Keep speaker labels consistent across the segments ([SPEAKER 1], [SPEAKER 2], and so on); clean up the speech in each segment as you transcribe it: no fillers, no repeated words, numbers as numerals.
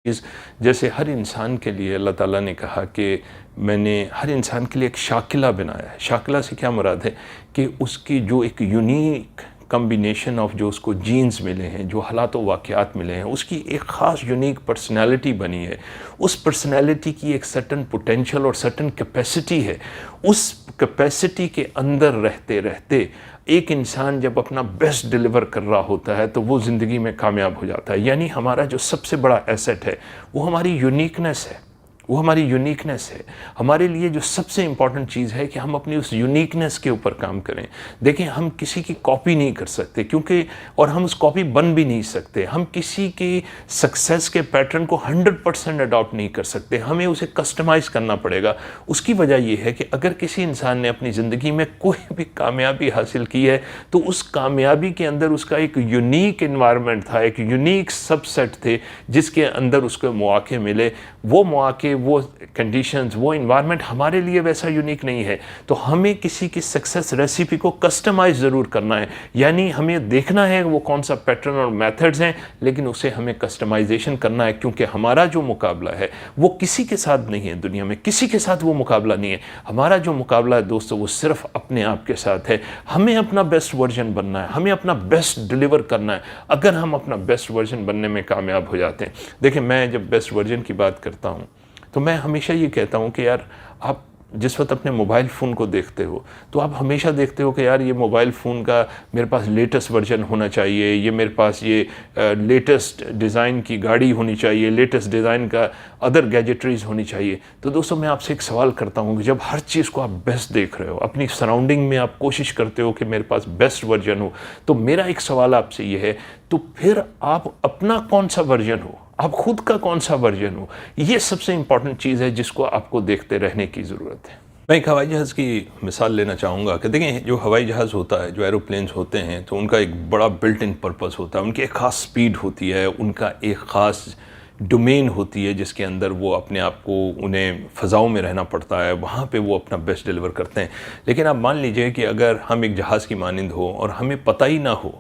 [SPEAKER 1] چیز جیسے ہر انسان کے لیے اللہ تعالیٰ نے کہا کہ میں نے ہر انسان کے لیے ایک شاکلہ بنایا ہے۔ شاکلہ سے کیا مراد ہے کہ اس کی جو ایک یونیک کمبینیشن آف جو اس کو جینز ملے ہیں، جو حالات و واقعات ملے ہیں، اس کی ایک خاص یونیک پرسنالٹی بنی ہے۔ اس پرسنالٹی کی ایک سرٹن پوٹینشل اور سرٹن کیپیسٹی ہے۔ اس کیپیسٹی کے اندر رہتے رہتے ایک انسان جب اپنا بیسٹ ڈیلیور کر رہا ہوتا ہے تو وہ زندگی میں کامیاب ہو جاتا ہے۔ یعنی ہمارا جو سب سے بڑا ایسٹ ہے وہ ہماری یونیکنیس ہے، وہ ہماری یونیکنیس ہے۔ ہمارے لیے جو سب سے امپورٹنٹ چیز ہے کہ ہم اپنی اس یونیکنیس کے اوپر کام کریں۔ دیکھیں، ہم کسی کی کاپی نہیں کر سکتے، کیونکہ اور ہم اس کاپی بن بھی نہیں سکتے۔ ہم کسی کی سکسیس کے پیٹرن کو 100% اڈاپٹ نہیں کر سکتے، ہمیں اسے کسٹمائز کرنا پڑے گا۔ اس کی وجہ یہ ہے کہ اگر کسی انسان نے اپنی زندگی میں کوئی بھی کامیابی حاصل کی ہے تو اس کامیابی کے اندر اس کا ایک یونیک انوائرمنٹ تھا، ایک یونیک سب سیٹ تھے جس کے اندر اس کو مواقع ملے۔ وہ مواقع، وہ کنڈیشنز، وہ انوائرمنٹ ہمارے لیے ویسا یونیک نہیں ہے، تو ہمیں کسی کی سکسیس ریسیپی کو کسٹمائز ضرور کرنا ہے۔ یعنی ہمیں دیکھنا ہے وہ کون سا پیٹرن اور میتھڈز ہیں، لیکن اسے ہمیں کسٹمائزیشن کرنا ہے، کیونکہ ہمارا جو مقابلہ ہے وہ کسی کے ساتھ نہیں ہے، دنیا میں کسی کے ساتھ وہ مقابلہ نہیں ہے۔ ہمارا جو مقابلہ ہے دوستو وہ صرف اپنے آپ کے ساتھ ہے۔ ہمیں اپنا بیسٹ ورژن بننا ہے، ہمیں اپنا بیسٹ ڈیلیور کرنا ہے۔ اگر ہم اپنا بیسٹ ورژن بننے میں کامیاب ہو جاتے ہیں، دیکھیں میں جب بیسٹ ورژن کی بات کرتا ہوں تو میں ہمیشہ یہ کہتا ہوں کہ یار آپ جس وقت اپنے موبائل فون کو دیکھتے ہو تو آپ ہمیشہ دیکھتے ہو کہ یار یہ موبائل فون کا میرے پاس لیٹسٹ ورژن ہونا چاہیے، یہ میرے پاس یہ لیٹسٹ ڈیزائن کی گاڑی ہونی چاہیے، لیٹسٹ ڈیزائن کا ادر گیجٹریز ہونی چاہیے۔ تو دوستو میں آپ سے ایک سوال کرتا ہوں کہ جب ہر چیز کو آپ بیسٹ دیکھ رہے ہو، اپنی سراؤنڈنگ میں آپ کوشش کرتے ہو کہ میرے پاس بیسٹ ورژن ہو، تو میرا ایک سوال آپ سے یہ ہے، تو پھر آپ اپنا کون سا ورژن ہو، آپ خود کا کون سا ورژن ہو؟ یہ سب سے امپورٹنٹ چیز ہے جس کو آپ کو دیکھتے رہنے کی ضرورت ہے۔ میں ایک ہوائی جہاز کی مثال لینا چاہوں گا کہ دیکھیں جو ہوائی جہاز ہوتا ہے، جو ایروپلینز ہوتے ہیں، تو ان کا ایک بڑا بلٹ ان پرپس ہوتا ہے، ان کی ایک خاص سپیڈ ہوتی ہے، ان کا ایک خاص ڈومین ہوتی ہے جس کے اندر وہ اپنے آپ کو، انہیں فضاؤں میں رہنا پڑتا ہے، وہاں پہ وہ اپنا بیسٹ ڈیلیور کرتے ہیں۔ لیکن آپ مان لیجئے کہ اگر ہم ایک جہاز کی مانند ہو اور ہمیں پتہ ہی نہ ہو،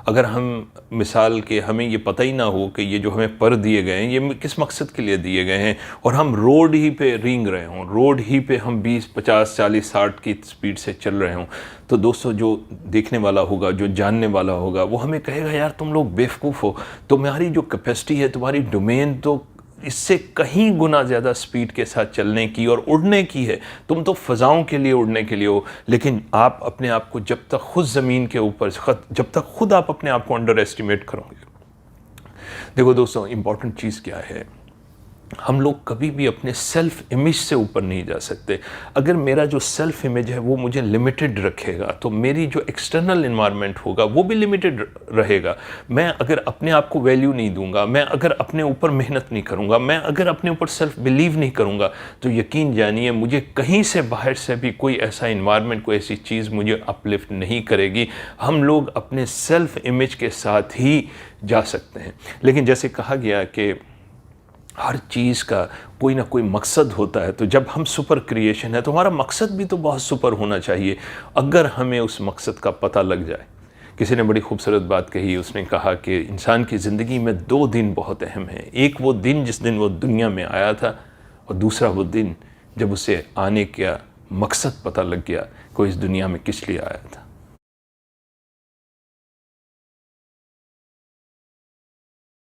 [SPEAKER 1] اگر ہم مثال کے ہمیں یہ پتہ ہی نہ ہو کہ یہ جو ہمیں پر دیے گئے ہیں یہ کس مقصد کے لیے دیے گئے ہیں، اور ہم روڈ ہی پہ رینگ رہے ہوں، روڈ ہی پہ ہم 20، 50، 40، 60 کی سپیڈ سے چل رہے ہوں، تو دوستو جو دیکھنے والا ہوگا، جو جاننے والا ہوگا، وہ ہمیں کہے گا یار تم لوگ بیوقوف ہو، تمہاری جو کیپیسٹی ہے، تمہاری ڈومین تو اس سے کہیں گنا زیادہ سپیڈ کے ساتھ چلنے کی اور اڑنے کی ہے، تم تو فضاؤں کے لیے اڑنے کے لیے ہو، لیکن آپ اپنے آپ کو جب تک خود زمین کے اوپر، جب تک خود آپ اپنے آپ کو انڈر ایسٹیمیٹ کرو گے۔ دیکھو دوستو، امپورٹنٹ چیز کیا ہے، ہم لوگ کبھی بھی اپنے سیلف امیج سے اوپر نہیں جا سکتے۔ اگر میرا جو سیلف امیج ہے وہ مجھے لمیٹڈ رکھے گا تو میری جو ایکسٹرنل انوائرمنٹ ہوگا وہ بھی لمیٹڈ رہے گا۔ میں اگر اپنے آپ کو ویلیو نہیں دوں گا، میں اگر اپنے اوپر محنت نہیں کروں گا، میں اگر اپنے اوپر سیلف بلیو نہیں کروں گا، تو یقین جانیے مجھے کہیں سے باہر سے بھی کوئی ایسا انوائرمنٹ، کوئی ایسی چیز مجھے اپلفٹ نہیں کرے گی۔ ہم لوگ اپنے سیلف امیج کے ساتھ ہی جا سکتے ہیں۔ لیکن جیسے کہا گیا کہ ہر چیز کا کوئی نہ کوئی مقصد ہوتا ہے، تو جب ہم سپر کریشن ہے تو ہمارا مقصد بھی تو بہت سپر ہونا چاہیے، اگر ہمیں اس مقصد کا پتہ لگ جائے۔ کسی نے بڑی خوبصورت بات کہی، اس نے کہا کہ انسان کی زندگی میں 2 دن بہت اہم ہیں، ایک وہ دن جس دن وہ دنیا میں آیا تھا، اور دوسرا وہ دن جب اسے آنے کا مقصد پتہ لگ گیا کہ وہ اس دنیا میں کس لیے آیا تھا۔